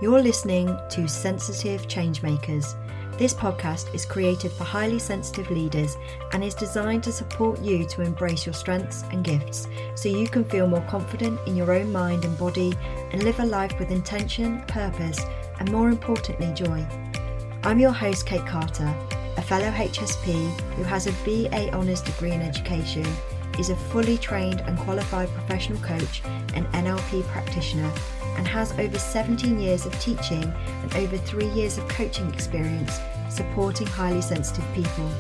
You're listening to Sensitive Changemakers. This podcast is created for highly sensitive leaders and is designed to support you to embrace your strengths and gifts so you can feel more confident in your own mind and body and live a life with intention, purpose, and more importantly, joy. I'm your host, Kate Carter, a fellow HSP who has a BA Honours degree in education, is a fully trained and qualified professional coach and NLP practitioner, and has over 17 years of teaching and over 3 years of coaching experience supporting highly sensitive people.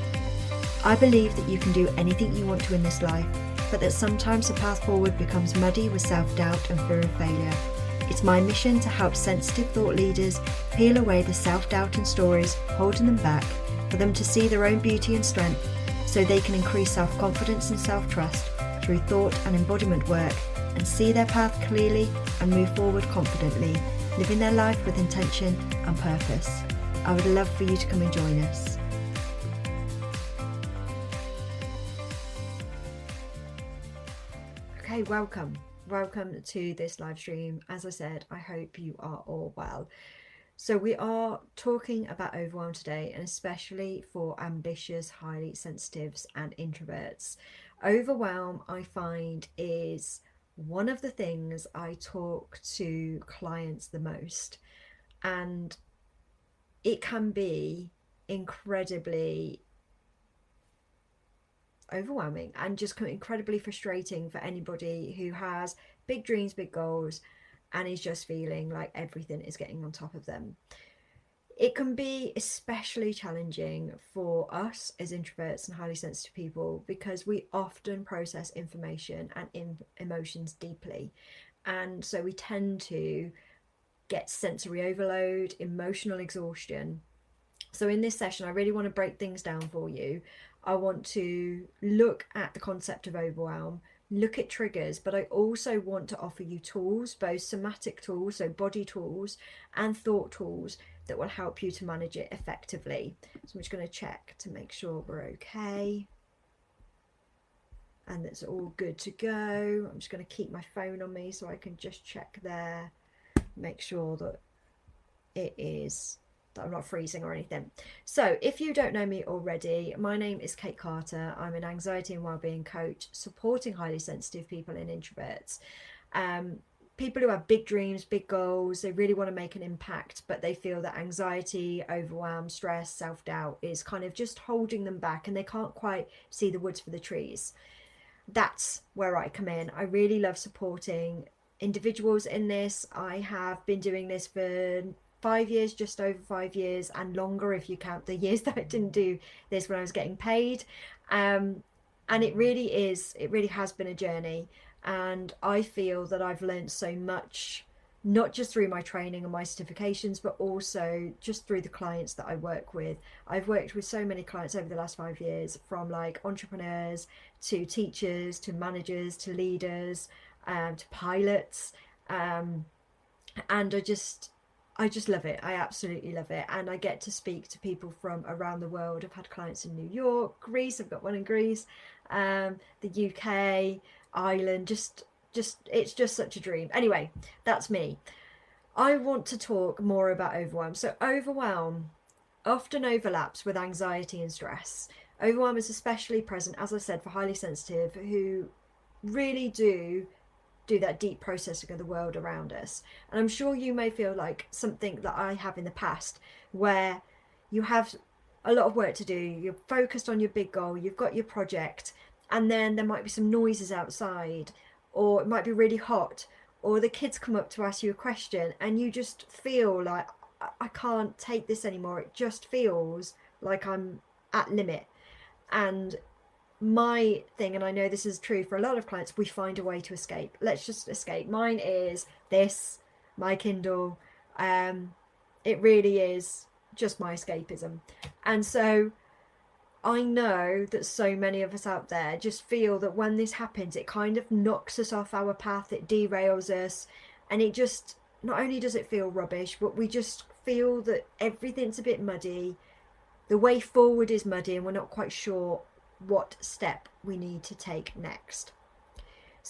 I believe that you can do anything you want to in this life, but that sometimes the path forward becomes muddy with self-doubt and fear of failure. It's my mission to help sensitive thought leaders peel away the self-doubt and stories holding them back, for them to see their own beauty and strength so they can increase self-confidence and self-trust through thought and embodiment work and see their path clearly and move forward confidently, living their life with intention and purpose. I would love for you to come and join us. Okay, welcome to this live stream. As I said, I hope you are all well. So we are talking about overwhelm today, and especially for ambitious, highly sensitives and introverts. Overwhelm, I find, is one of the things I talk to clients the most, and it can be incredibly overwhelming and just incredibly frustrating for anybody who has big dreams, big goals, and is just feeling like everything is getting on top of them. It can be especially challenging for us as introverts and highly sensitive people because we often process information and emotions deeply, and so we tend to get sensory overload, emotional exhaustion. So in this session, I really want to break things down for you. I want to look at the concept of overwhelm, look at triggers, but I also want to offer you tools, both somatic tools, so body tools, and thought tools that will help you to manage it effectively. So I'm just going to check to make sure we're okay and it's all good to go. I'm just going to keep my phone on me so I can just check there, make sure that I'm not freezing or anything. So if you don't know me already, my name is Kate Carter. I'm an anxiety and wellbeing coach supporting highly sensitive people and introverts. People who have big dreams, big goals, they really want to make an impact, but they feel that anxiety, overwhelm, stress, self-doubt is kind of just holding them back and they can't quite see the woods for the trees. That's where I come in. I really love supporting individuals in this. I have been doing this for 5 years, just over 5 years, and longer if you count the years that I didn't do this when I was getting paid. And it really has been a journey. And I feel that I've learned so much, not just through my training and my certifications, but also just through the clients that I work with. I've worked with so many clients over the last 5 years, from like entrepreneurs to teachers to managers to leaders to pilots, and I just love it. I absolutely love it. And I get to speak to people from around the world. I've had clients in New York, Greece. I've got one in Greece, the UK, Ireland. It's just such a dream. Anyway, that's me. I want to talk more about overwhelm. So overwhelm often overlaps with anxiety and stress. Overwhelm is especially present, as I said, for highly sensitive who really do that deep processing of the world around us. And I'm sure you may feel like something that I have in the past, where you have a lot of work to do, you're focused on your big goal, you've got your project, and then there might be some noises outside, or it might be really hot, or the kids come up to ask you a question and you just feel like, I can't take this anymore. It just feels like I'm at limit. And my thing, and I know this is true for a lot of clients, we find a way to escape. Let's just escape. Mine is this, my Kindle. It really is just my escapism. And so I know that so many of us out there just feel that when this happens, it kind of knocks us off our path, it derails us, and it just, not only does it feel rubbish, but we just feel that everything's a bit muddy. The way forward is muddy and we're not quite sure what step we need to take next.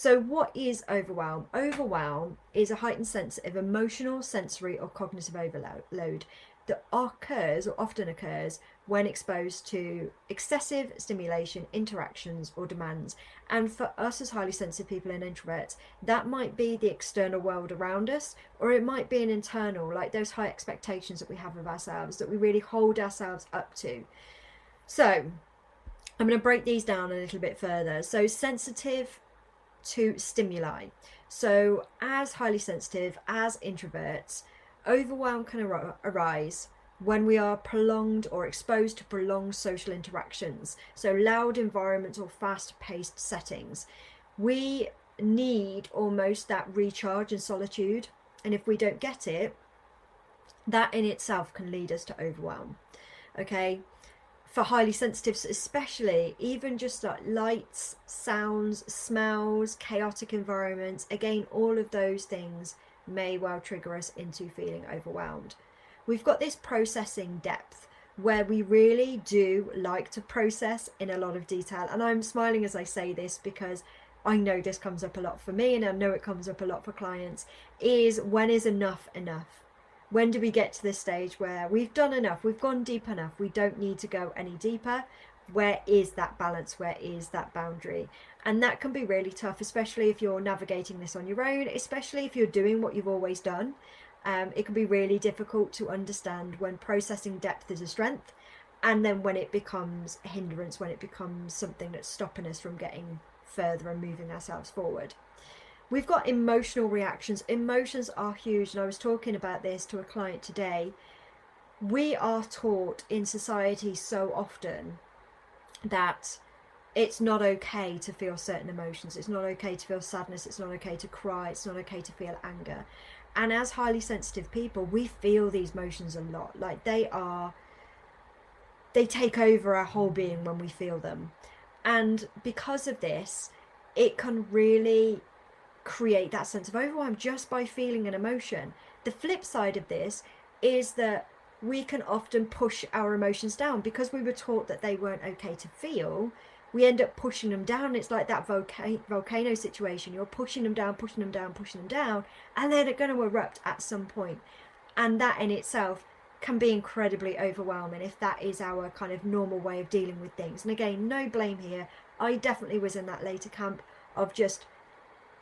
So what is overwhelm? Overwhelm is a heightened sense of emotional, sensory or cognitive overload that occurs or often occurs when exposed to excessive stimulation, interactions or demands. And for us as highly sensitive people and introverts, that might be the external world around us, or it might be an internal, like those high expectations that we have of ourselves that we really hold ourselves up to. So I'm going to break these down a little bit further. So sensitive to stimuli. So as highly sensitive, as introverts, overwhelm can arise when we are prolonged or exposed to prolonged social interactions, so loud environments or fast-paced settings. We need almost that recharge and solitude, and if we don't get it, that in itself can lead us to overwhelm. Okay, for highly sensitives especially, even just like lights, sounds, smells, chaotic environments, again, all of those things may well trigger us into feeling overwhelmed. We've got this processing depth where we really do like to process in a lot of detail. And I'm smiling as I say this because I know this comes up a lot for me, and I know it comes up a lot for clients, is when is enough enough? When do we get to this stage where we've done enough, we've gone deep enough, we don't need to go any deeper? Where is that balance? Where is that boundary? And that can be really tough, especially if you're navigating this on your own, especially if you're doing what you've always done. It can be really difficult to understand when processing depth is a strength, and then when it becomes a hindrance, when it becomes something that's stopping us from getting further and moving ourselves forward. We've got emotional reactions. Emotions are huge, and I was talking about this to a client today. We are taught in society so often that it's not okay to feel certain emotions. It's not okay to feel sadness. It's not okay to cry. It's not okay to feel anger. And as highly sensitive people, we feel these emotions a lot. Like they take over our whole being when we feel them. And because of this, it can really create that sense of overwhelm just by feeling an emotion. The flip side of this is that we can often push our emotions down because we were taught that they weren't okay to feel. We end up pushing them down. It's like that volcano situation. You're pushing them down, pushing them down, pushing them down, and then they're going to erupt at some point. And that in itself can be incredibly overwhelming if that is our kind of normal way of dealing with things. And again, no blame here. I definitely was in that later camp of just,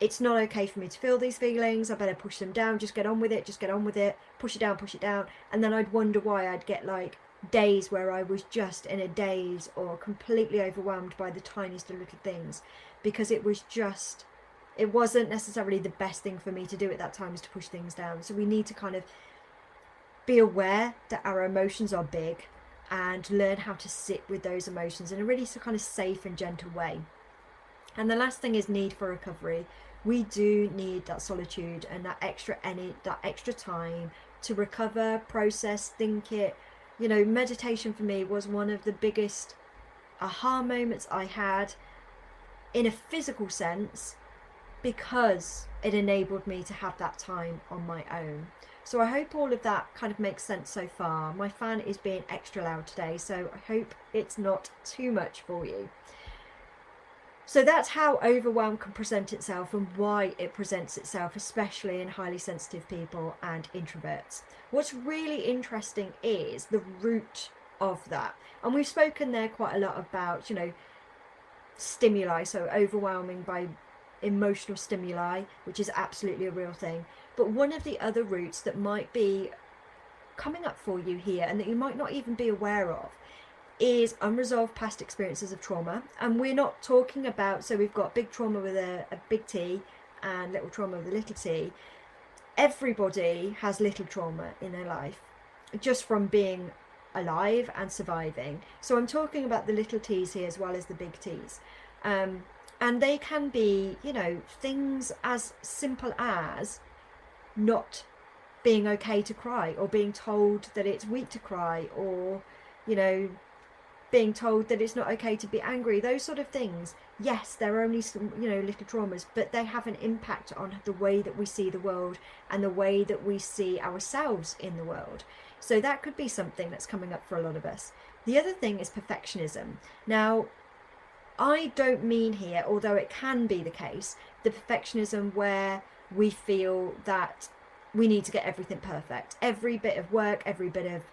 it's not okay for me to feel these feelings. I better push them down. Just get on with it. Just get on with it. Push it down, push it down. And then I'd wonder why I'd get like days where I was just in a daze or completely overwhelmed by the tiniest of little things, because it wasn't necessarily the best thing for me to do at that time, is to push things down. So we need to kind of be aware that our emotions are big and learn how to sit with those emotions in a really kind of safe and gentle way. And the last thing is need for recovery. We do need that solitude and that extra time to recover, process, think it. You know, meditation for me was one of the biggest aha moments I had in a physical sense, because it enabled me to have that time on my own. So I hope all of that kind of makes sense so far. My fan is being extra loud today, so I hope it's not too much for you. So that's how overwhelm can present itself and why it presents itself, especially in highly sensitive people and introverts. What's really interesting is the root of that. And we've spoken there quite a lot about, you know, stimuli, so overwhelming by emotional stimuli, which is absolutely a real thing. But one of the other roots that might be coming up for you here and that you might not even be aware of is unresolved past experiences of trauma. And we're not talking about, so we've got big trauma with a big T and little trauma with a little t. Everybody has little trauma in their life, just from being alive and surviving. So I'm talking about the little t's here as well as the big T's. And they can be, you know, things as simple as not being okay to cry, or being told that it's weak to cry, or, you know, being told that it's not okay to be angry. Those sort of things, yes, they're only some, you know, little traumas, but they have an impact on the way that we see the world and the way that we see ourselves in the world. So that could be something that's coming up for a lot of us. The other thing is perfectionism. Now, I don't mean here, although it can be the case, the perfectionism where we feel that we need to get everything perfect. Every bit of work, every bit of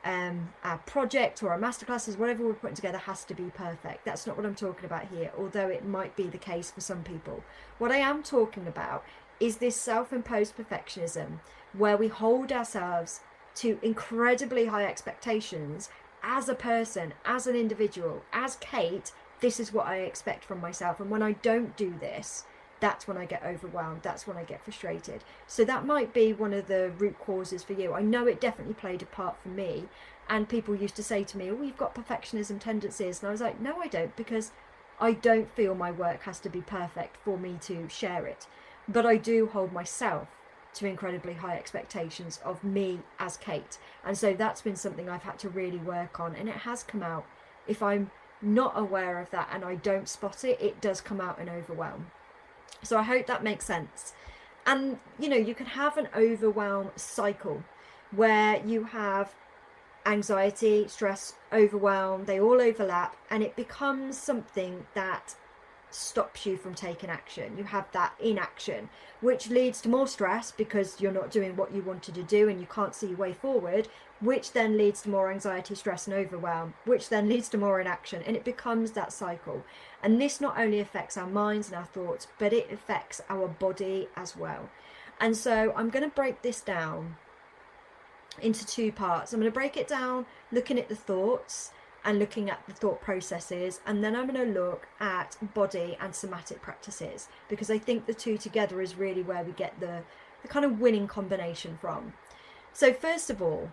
our project or our masterclasses, whatever we're putting together has to be perfect. That's not what I'm talking about here, although it might be the case for some people. What I am talking about is this self-imposed perfectionism where we hold ourselves to incredibly high expectations as a person, as an individual, as Kate. This is what I expect from myself, and when I don't do this, that's when I get overwhelmed, that's when I get frustrated. So that might be one of the root causes for you. I know it definitely played a part for me, and people used to say to me, oh, you've got perfectionism tendencies, and I was like, no, I don't, because I don't feel my work has to be perfect for me to share it. But I do hold myself to incredibly high expectations of me as Kate, and so that's been something I've had to really work on, and it has come out. If I'm not aware of that and I don't spot it, it does come out in overwhelm. So I hope that makes sense. And you know, you can have an overwhelm cycle where you have anxiety, stress, overwhelm, they all overlap, and it becomes something that stops you from taking action. You have that inaction, which leads to more stress because you're not doing what you wanted to do and you can't see your way forward, which then leads to more anxiety, stress and overwhelm, which then leads to more inaction, and it becomes that cycle. And this not only affects our minds and our thoughts, but it affects our body as well. And so I'm going to break this down into two parts. I'm going to break it down looking at the thoughts and looking at the thought processes, and then I'm going to look at body and somatic practices, because I think the two together is really where we get the kind of winning combination from. So first of all,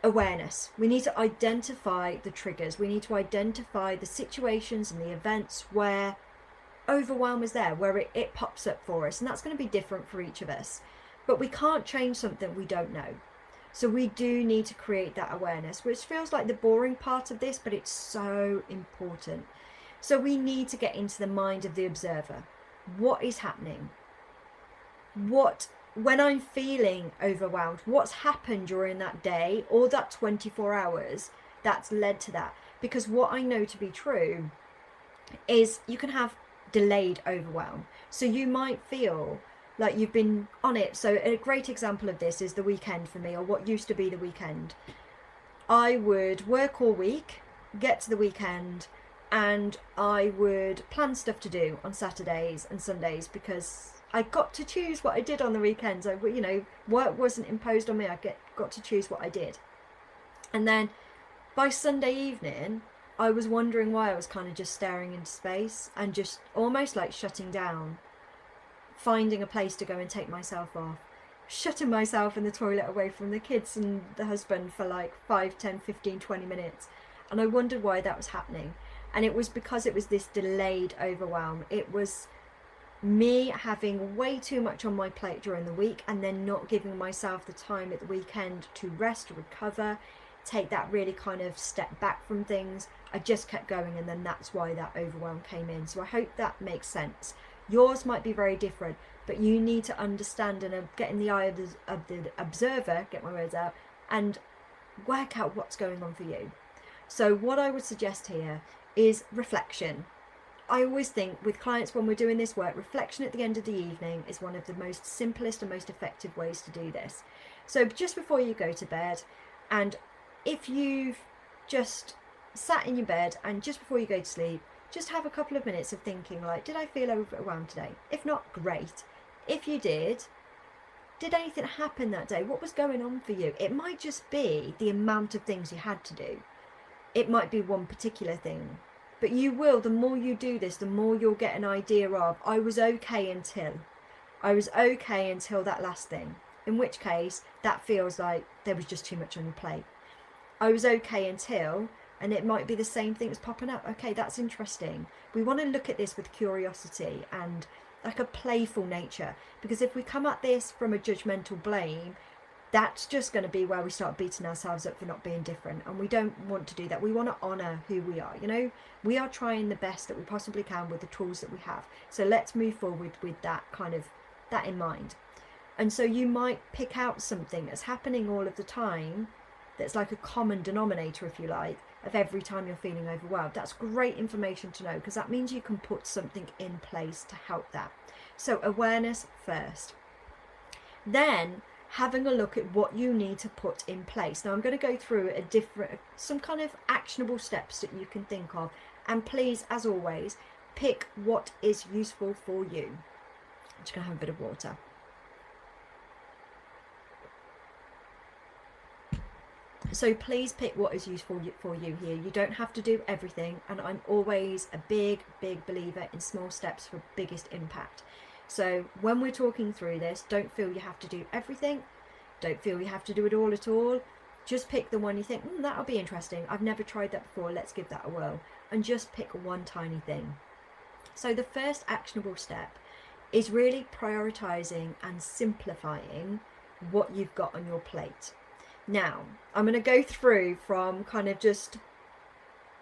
awareness. We need to identify the triggers. We need to identify the situations and the events where overwhelm is there, where it pops up for us, and that's going to be different for each of us. But we can't change something we don't know. So we do need to create that awareness, which feels like the boring part of this, but it's so important. So we need to get into the mind of the observer. What is happening? When I'm feeling overwhelmed, what's happened during that day or that 24 hours that's led to that? Because what I know to be true is you can have delayed overwhelm. So you might feel like you've been on it. So a great example of this is the weekend for me, or what used to be the weekend. I would work all week, get to the weekend, and I would plan stuff to do on Saturdays and Sundays because I got to choose what I did on the weekends. Work wasn't imposed on me. I got to choose what I did. And then by Sunday evening, I was wondering why I was kind of just staring into space and just almost like shutting down, finding a place to go and take myself off, shutting myself in the toilet away from the kids and the husband for like 5, 10, 15, 20 minutes. And I wondered why that was happening. And it was because it was this delayed overwhelm. It was me having way too much on my plate during the week and then not giving myself the time at the weekend to rest, to recover, take that really kind of step back from things. I just kept going, and then that's why that overwhelm came in. So I hope that makes sense. Yours might be very different, but you need to understand and get in the eye of the observer, get my words out, and work out what's going on for you. So what I would suggest here is reflection. I always think with clients when we're doing this work, reflection at the end of the evening is one of the most simplest and most effective ways to do this. So just before you go to bed, and if you've just sat in your bed and just before you go to sleep, just have a couple of minutes of thinking like, did I feel overwhelmed today? If not, great. If you did anything happen that day? What was going on for you? It might just be the amount of things you had to do. It might be one particular thing. But you will, the more you do this, the more you'll get an idea of, I was okay until that last thing. In which case, that feels like there was just too much on your plate. I was okay until, and it might be the same thing that's popping up. Okay, that's interesting. We want to look at this with curiosity and like a playful nature, because if we come at this from a judgmental blame, that's just going to be where we start beating ourselves up for not being different, and we don't want to do that. We want to honour who we are. We are trying the best that we possibly can with the tools that we have. So let's move forward with that in mind. And so you might pick out something that's happening all of the time that's like a common denominator, if you like, of every time you're feeling overwhelmed. That's great information to know, because that means you can put something in place to help that. So awareness first. Then having a look at what you need to put in place. Now I'm going to go through some kind of actionable steps that you can think of, and please, as always, pick what is useful for you. I'm just going to have a bit of water. So please pick what is useful for you here. You don't have to do everything, and I'm always a big believer in small steps for biggest impact. So when we're talking through this, don't feel you have to do everything. Don't feel you have to do it all at all. Just pick the one you think, that'll be interesting. I've never tried that before. Let's give that a whirl. And just pick one tiny thing. So the first actionable step is really prioritising and simplifying what you've got on your plate. Now, I'm going to go through from kind of just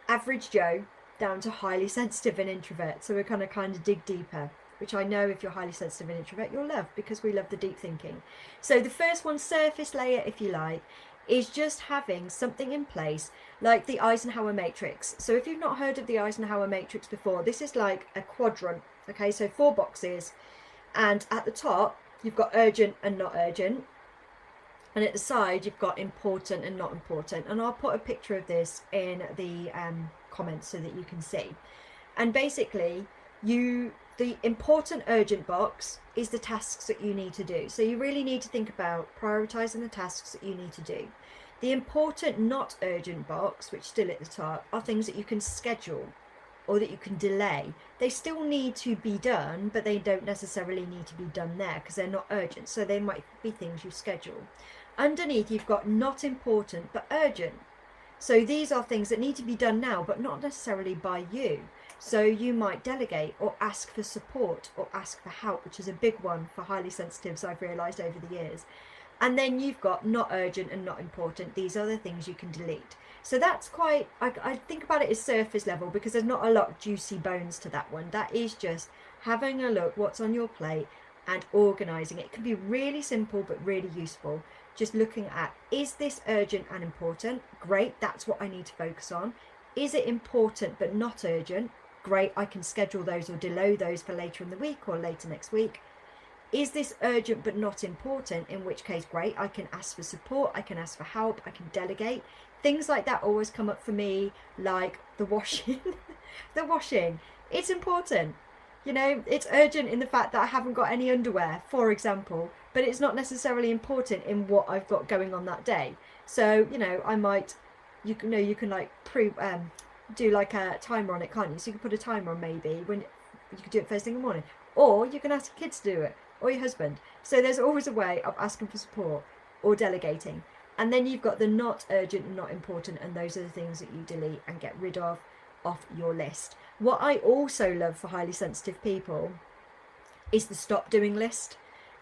average Joe down to highly sensitive and introvert. So we're going to kind of dig deeper, which I know if you're highly sensitive and introvert, you'll love, because we love the deep thinking. So the first one, surface layer, if you like, is just having something in place like the Eisenhower matrix. So if you've not heard of the Eisenhower matrix before, this is like a quadrant. Okay, so 4 boxes, and at the top, you've got urgent and not urgent. And at the side, you've got important and not important. And I'll put a picture of this in the comments so that you can see. And basically, the important urgent box is the tasks that you need to do. So you really need to think about prioritising the tasks that you need to do. The important not urgent box, which is still at the top, are things that you can schedule or that you can delay. They still need to be done, but they don't necessarily need to be done there because they're not urgent. So they might be things you schedule. Underneath, you've got not important but urgent. So these are things that need to be done now, but not necessarily by you. So you might delegate or ask for support or ask for help, which is a big one for highly sensitives, I've realised over the years. And then you've got not urgent and not important. These are the things you can delete. So that's quite, I think about it as surface level, because there's not a lot of juicy bones to that one. That is just having a look what's on your plate and organising it. It can be really simple but really useful. Just looking at, is this urgent and important? Great, that's what I need to focus on. Is it important but not urgent? Great, I can schedule those or delay those for later in the week or later next week. Is this urgent but not important? In which case, great, I can ask for support, I can ask for help, I can delegate. Things like that always come up for me, like the washing. The washing, it's important. You know, it's urgent in the fact that I haven't got any underwear, for example, but it's not necessarily important in what I've got going on that day. So, you know, I might, you can like do like a timer on it, can't you? So you can put a timer on, maybe when you could do it first thing in the morning, or you can ask your kids to do it, or your husband. So there's always a way of asking for support or delegating. And then you've got the not urgent and not important, and those are the things that you delete and get rid of off your list. What I also love for highly sensitive people is the stop doing list.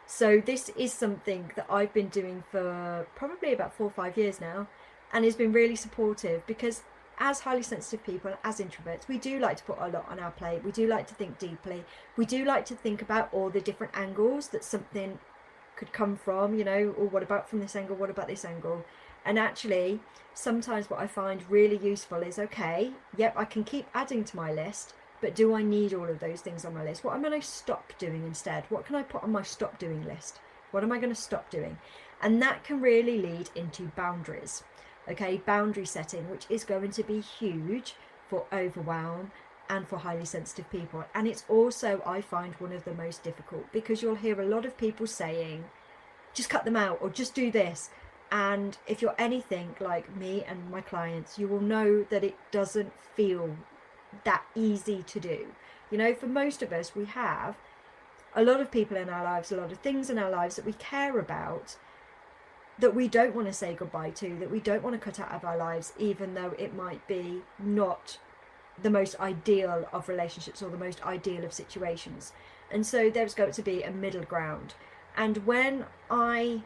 So this is something that I've been doing for probably about 4 or 5 years now, and has been really supportive, because as highly sensitive people, as introverts, we do like to put a lot on our plate. We do like to think deeply. We do like to think about all the different angles that something could come from, you know, or what about from this angle, what about this angle? And actually, sometimes what I find really useful is, okay, yep, I can keep adding to my list, but do I need all of those things on my list? What am I going to stop doing instead? What can I put on my stop doing list? What am I going to stop doing? And that can really lead into boundaries. Okay, boundary setting, which is going to be huge for overwhelm and for highly sensitive people. And it's also, I find, one of the most difficult, because you'll hear a lot of people saying, just cut them out, or just do this. And if you're anything like me and my clients, you will know that it doesn't feel that easy to do. You know, for most of us, we have a lot of people in our lives, a lot of things in our lives that we care about, that we don't want to say goodbye to, that we don't want to cut out of our lives, even though it might be not the most ideal of relationships or the most ideal of situations. And so there's got to be a middle ground. And when I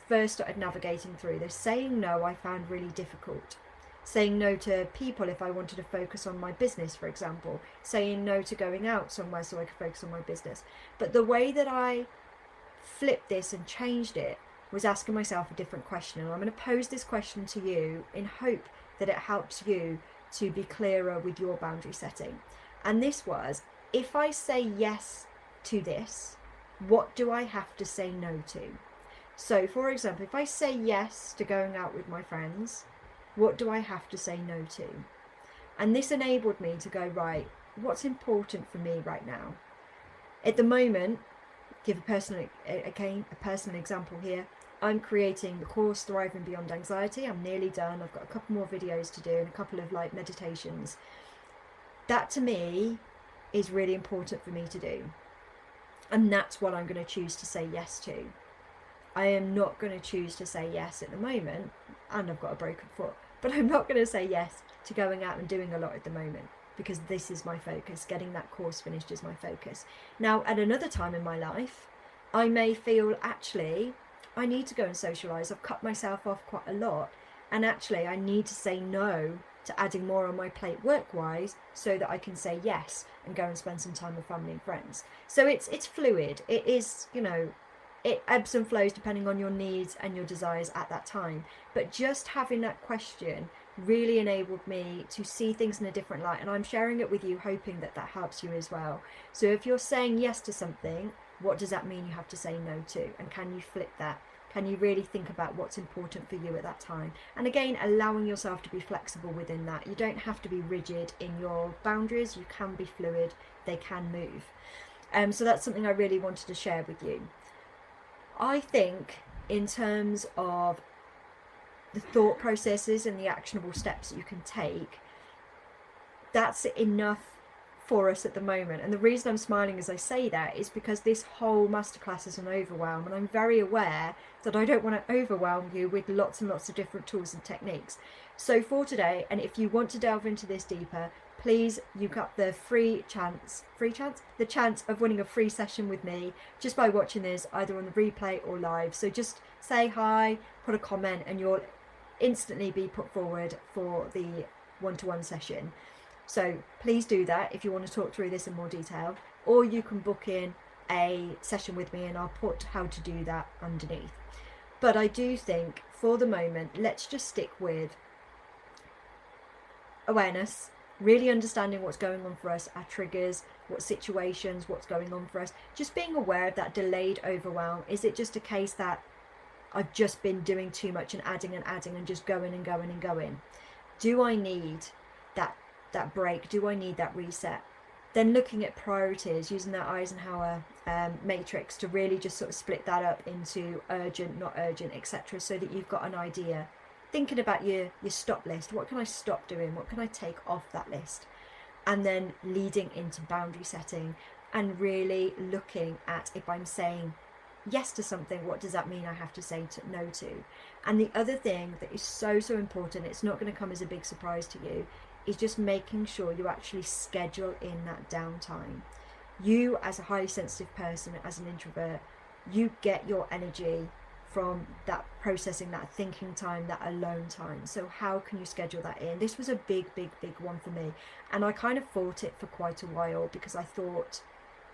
first started navigating through this, saying no I found really difficult. Saying no to people if I wanted to focus on my business, for example. Saying no to going out somewhere so I could focus on my business. But the way that I flipped this and changed it was asking myself a different question. And I'm going to pose this question to you in hope that it helps you to be clearer with your boundary setting. And this was, if I say yes to this, what do I have to say no to? So, for example, if I say yes to going out with my friends, what do I have to say no to? And this enabled me to go, right, what's important for me right now? At the moment, give a personal example here. I'm creating the course Thriving Beyond Anxiety. I'm nearly done. I've got a couple more videos to do and a couple of like meditations. That to me is really important for me to do. And that's what I'm going to choose to say yes to. I am not going to choose to say yes at the moment, and I've got a broken foot, but I'm not going to say yes to going out and doing a lot at the moment, because this is my focus. Getting that course finished is my focus. Now, at another time in my life, I may feel, actually, I need to go and socialise. I've cut myself off quite a lot, and actually I need to say no to adding more on my plate work-wise so that I can say yes and go and spend some time with family and friends. So it's fluid. It is, you know, it ebbs and flows depending on your needs and your desires at that time. But just having that question really enabled me to see things in a different light, and I'm sharing it with you hoping that that helps you as well. So if you're saying yes to something, what does that mean you have to say no to? And can you flip that? Can you really think about what's important for you at that time? And again, allowing yourself to be flexible within that. You don't have to be rigid in your boundaries. You can be fluid. They can move. So that's something I really wanted to share with you. I think in terms of the thought processes and the actionable steps that you can take, that's enough for us at the moment. And the reason I'm smiling as I say that is because this whole masterclass is an overwhelm, and I'm very aware that I don't want to overwhelm you with lots and lots of different tools and techniques. So for today, and if you want to delve into this deeper, please, you got the the chance of winning a free session with me just by watching this either on the replay or live. So just say hi, put a comment, and you'll instantly be put forward for the one-to-one session. So please do that if you want to talk through this in more detail, or you can book in a session with me and I'll put how to do that underneath. But I do think for the moment, let's just stick with awareness, really understanding what's going on for us, our triggers, what situations, what's going on for us, just being aware of that delayed overwhelm. Is it just a case that I've just been doing too much and adding and just going and going and going? Do I need that break? Do I need that reset? Then looking at priorities, using that Eisenhower matrix to really just sort of split that up into urgent, not urgent, etc., so that you've got an idea. Thinking about your stop list. What can I stop doing? What can I take off that list? And then leading into boundary setting and really looking at, if I'm saying yes to something, what does that mean I have to say no to? And the other thing that is so important, it's not going to come as a big surprise to you, is just making sure you actually schedule in that downtime. You, as a highly sensitive person, as an introvert, you get your energy from that processing, that thinking time, that alone time. So how can you schedule that in? This was a big one for me, and I kind of fought it for quite a while because I thought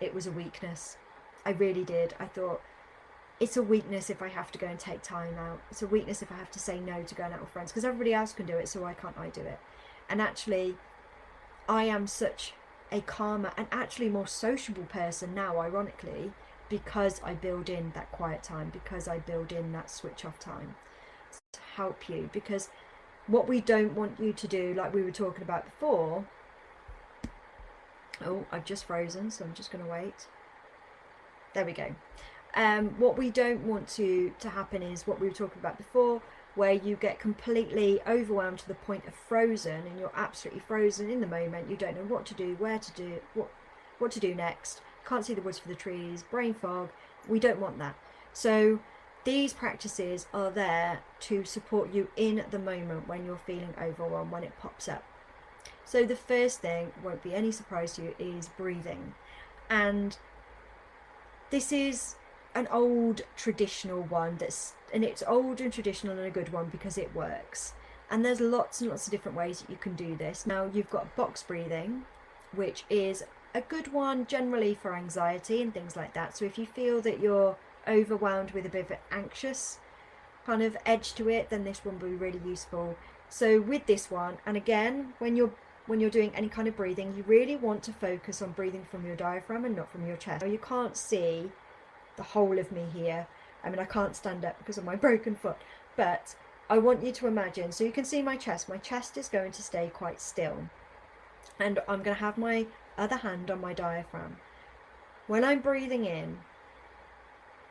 it was a weakness. I really did. I thought it's a weakness if I have to go and take time out. It's a weakness if I have to say no to going out with friends because everybody else can do it, so why can't I do it? And actually, I am such a calmer and actually more sociable person now, ironically, because I build in that quiet time, because I build in that switch off time to help you. Because what we don't want you to do, like we were talking about before, oh, I've just frozen, so I'm just going to wait. There we go. What we don't want to happen is what we were talking about before, where you get completely overwhelmed to the point of frozen, and you're absolutely frozen in the moment. You don't know what to do, where to do, what to do next. Can't see the woods for the trees, brain fog. We don't want that. So these practices are there to support you in the moment when you're feeling overwhelmed, when it pops up. So the first thing, won't be any surprise to you, is breathing. And this is an old traditional one, and it's old and traditional and a good one because it works. And there's lots and lots of different ways that you can do this. Now you've got box breathing, which is a good one generally for anxiety and things like that. So if you feel that you're overwhelmed with a bit of an anxious kind of edge to it, then this one will be really useful. So with this one, and again, when you're when you're doing any kind of breathing, you really want to focus on breathing from your diaphragm and not from your chest. Now, you can't see the whole of me here. I mean, I can't stand up because of my broken foot, but I want you to imagine, so you can see my chest. My chest is going to stay quite still, and I'm going to have my other hand on my diaphragm. When I'm breathing in,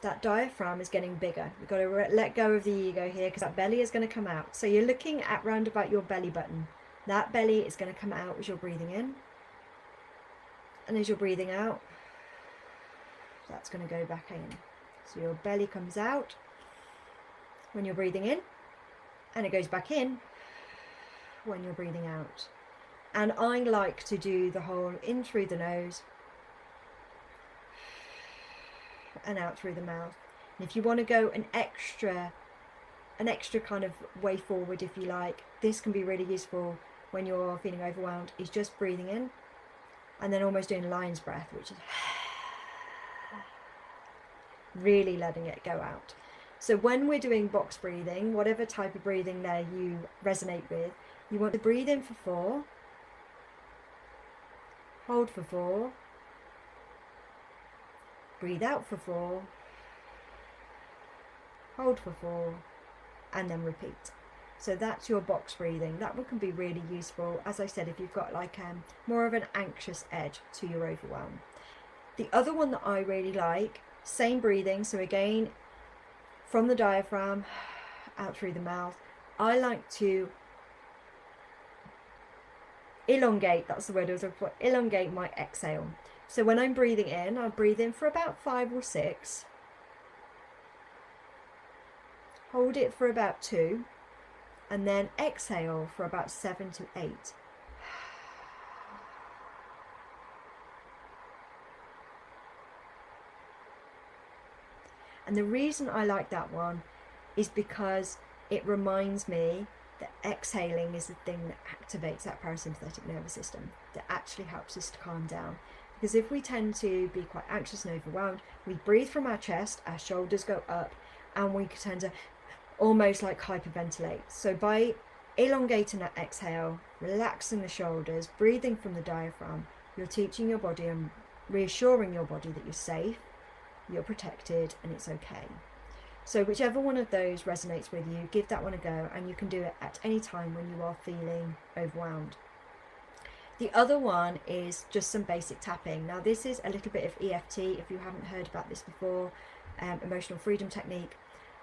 that diaphragm is getting bigger. You've got to let go of the ego here, because that belly is going to come out. So you're looking at round about your belly button. That belly is going to come out as you're breathing in, and as you're breathing out, that's going to go back in. So your belly comes out when you're breathing in, and it goes back in when you're breathing out. And I like to do the whole in through the nose and out through the mouth. And if you want to go an extra kind of way forward, if you like, this can be really useful when you're feeling overwhelmed, is just breathing in and then almost doing lion's breath, which is really letting it go out. So when we're doing box breathing, whatever type of breathing there you resonate with, you want to breathe in for 4, hold for 4, breathe out for 4, hold for 4, and then repeat. So that's your box breathing. That one can be really useful, as I said, if you've got like more of an anxious edge to your overwhelm. The other one that I really like, same breathing, so again from the diaphragm out through the mouth. I like to elongate, that's the word I was looking for, elongate my exhale. So when I'm breathing in, I'll breathe in for about 5 or 6, hold it for about 2, and then exhale for about 7 to 8. And the reason I like that one is because it reminds me that exhaling is the thing that activates that parasympathetic nervous system, that actually helps us to calm down. Because if we tend to be quite anxious and overwhelmed, we breathe from our chest, our shoulders go up, and we tend to almost like hyperventilate. So by elongating that exhale, relaxing the shoulders, breathing from the diaphragm, you're teaching your body and reassuring your body that you're safe, you're protected, and it's okay. So whichever one of those resonates with you, give that one a go, and you can do it at any time when you are feeling overwhelmed. The other one is just some basic tapping. Now this is a little bit of EFT, if you haven't heard about this before, emotional freedom technique.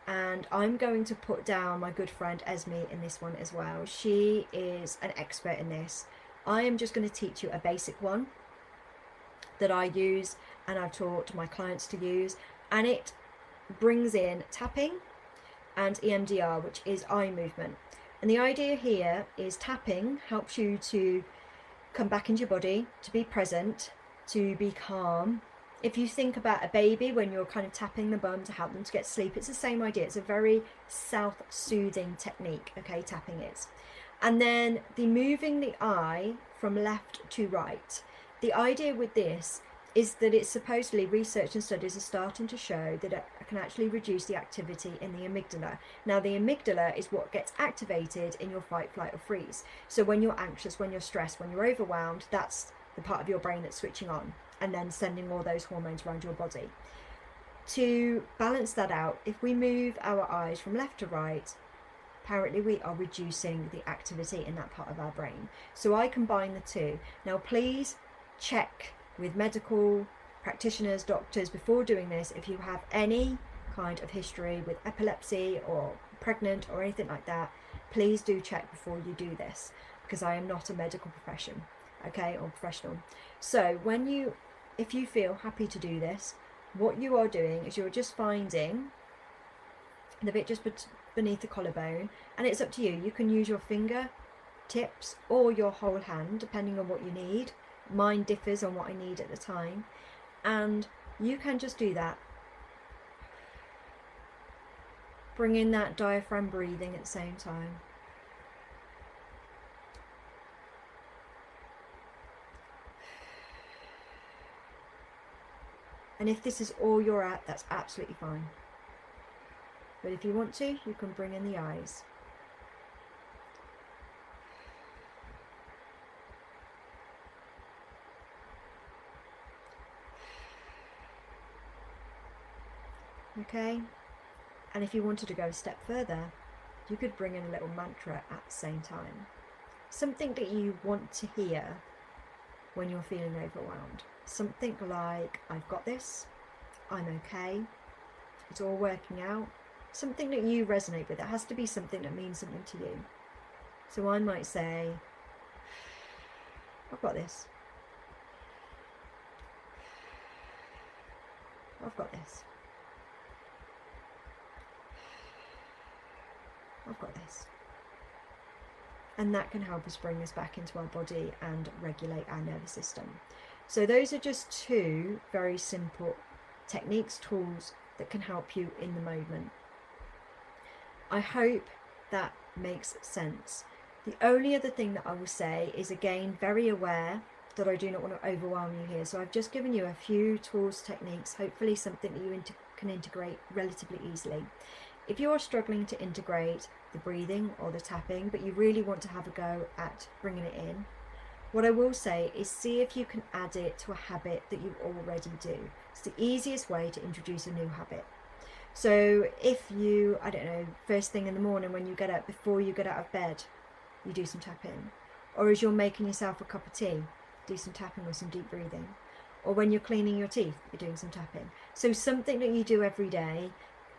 And I'm going to put down my good friend Esme in this one as well. She is an expert in this. I am just going to teach you a basic one that I use and I've taught my clients to use, and it brings in tapping and EMDR, which is eye movement. And the idea here is tapping helps you to come back into your body, to be present, to be calm. If you think about a baby, when you're kind of tapping the bum to help them to get sleep, it's the same idea. It's a very self-soothing technique, okay, tapping is. And then the moving the eye from left to right. The idea with this is that it's supposedly, research and studies are starting to show that it can actually reduce the activity in the amygdala. Now the amygdala is what gets activated in your fight, flight or freeze. So when you're anxious, when you're stressed, when you're overwhelmed, that's the part of your brain that's switching on and then sending all those hormones around your body. To balance that out, if we move our eyes from left to right, apparently we are reducing the activity in that part of our brain. So I combine the two. Now please check with medical practitioners, doctors, before doing this, if you have any kind of history with epilepsy or pregnant or anything like that, please do check before you do this, because I am not a medical profession, okay, or professional. So if you feel happy to do this, what you are doing is you're just finding the bit just beneath the collarbone, and it's up to you. You can use your finger tips or your whole hand, depending on what you need. Mine differs on what I need at the time, and you can just do that. Bring in that diaphragm breathing at the same time. And if this is all you're at, that's absolutely fine. But if you want to, you can bring in the eyes. Okay? And if you wanted to go a step further, you could bring in a little mantra at the same time. Something that you want to hear when you're feeling overwhelmed. Something like, I've got this, I'm okay, it's all working out. Something that you resonate with. It has to be something that means something to you. So I might say, I've got this. I've got this. I've got this. And that can help us bring us back into our body and regulate our nervous system. So those are just two very simple techniques, tools that can help you in the moment. I hope that makes sense. The only other thing that I will say is, again, very aware that I do not want to overwhelm you here. So I've just given you a few tools, techniques, hopefully something that you can integrate relatively easily. If you are struggling to integrate the breathing or the tapping, but you really want to have a go at bringing it in, what I will say is see if you can add it to a habit that you already do. It's the easiest way to introduce a new habit. So if you, I don't know, first thing in the morning when you get up, before you get out of bed, you do some tapping. Or as you're making yourself a cup of tea, do some tapping or some deep breathing. Or when you're cleaning your teeth, you're doing some tapping. So something that you do every day,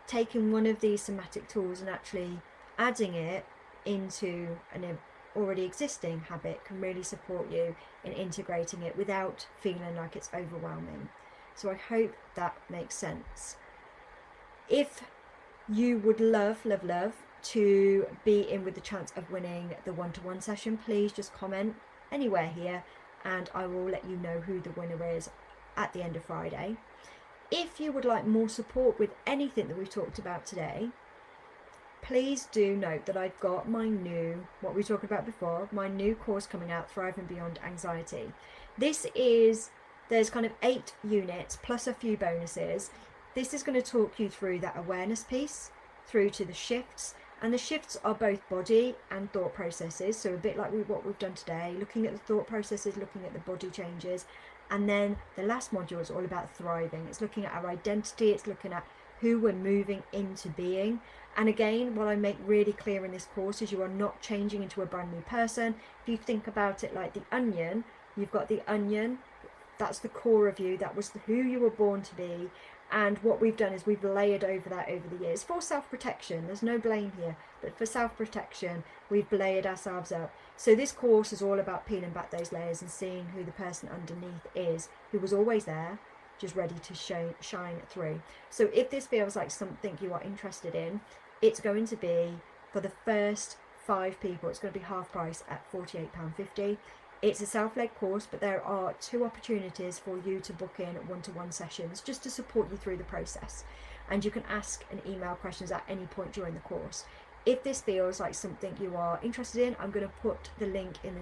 taking one of these somatic tools and actually adding it into an already existing habit can really support you in integrating it without feeling like it's overwhelming. So I hope that makes sense. If you would love to be in with the chance of winning the one-to-one session, please just comment anywhere here and I will let you know who the winner is at the end of Friday. If you would like more support with anything that we've talked about today, please do note that I've got my new, what we talked about before, my new course coming out, Thriving Beyond Anxiety. There's kind of 8 units plus a few bonuses. This is going to talk you through that awareness piece, through to the shifts, and the shifts are both body and thought processes, so a bit like what we've done today, looking at the thought processes, looking at the body changes, and then the last module is all about thriving. It's looking at our identity, it's looking at who we're moving into being. And again, what I make really clear in this course is you are not changing into a brand new person. If you think about it like the onion, you've got the onion, that's the core of you, that was who you were born to be. And what we've done is we've layered over that over the years for self-protection. There's no blame here, but for self-protection, we've layered ourselves up. So this course is all about peeling back those layers and seeing who the person underneath is, who was always there, just ready to shine through. So if this feels like something you are interested in, it's going to be, for the first 5 people, it's going to be half price at £48.50. It's a self-led course, but there are 2 opportunities for you to book in one-to-one sessions just to support you through the process. And you can ask and email questions at any point during the course. If this feels like something you are interested in, I'm going to put the link in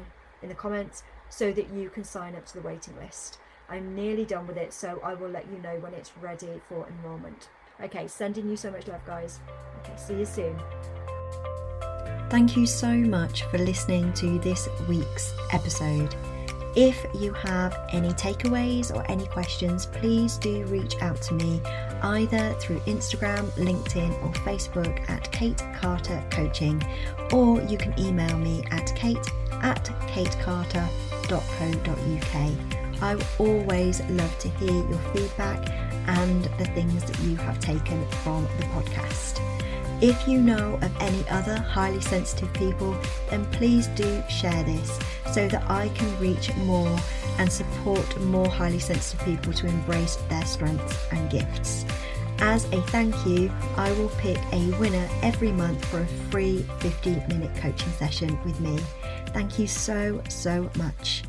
the comments so that you can sign up to the waiting list. I'm nearly done with it, so I will let you know when it's ready for enrollment. Okay, sending you so much love, guys. Okay, see you soon. Thank you so much for listening to this week's episode. If you have any takeaways or any questions, please do reach out to me either through Instagram, LinkedIn or Facebook at Kate Carter Coaching, or you can email me at kate@katecarter.co.uk. I always love to hear your feedback and the things that you have taken from the podcast. If you know of any other highly sensitive people, then please do share this so that I can reach more and support more highly sensitive people to embrace their strengths and gifts. As a thank you, I will pick a winner every month for a free 15-minute coaching session with me. Thank you so much.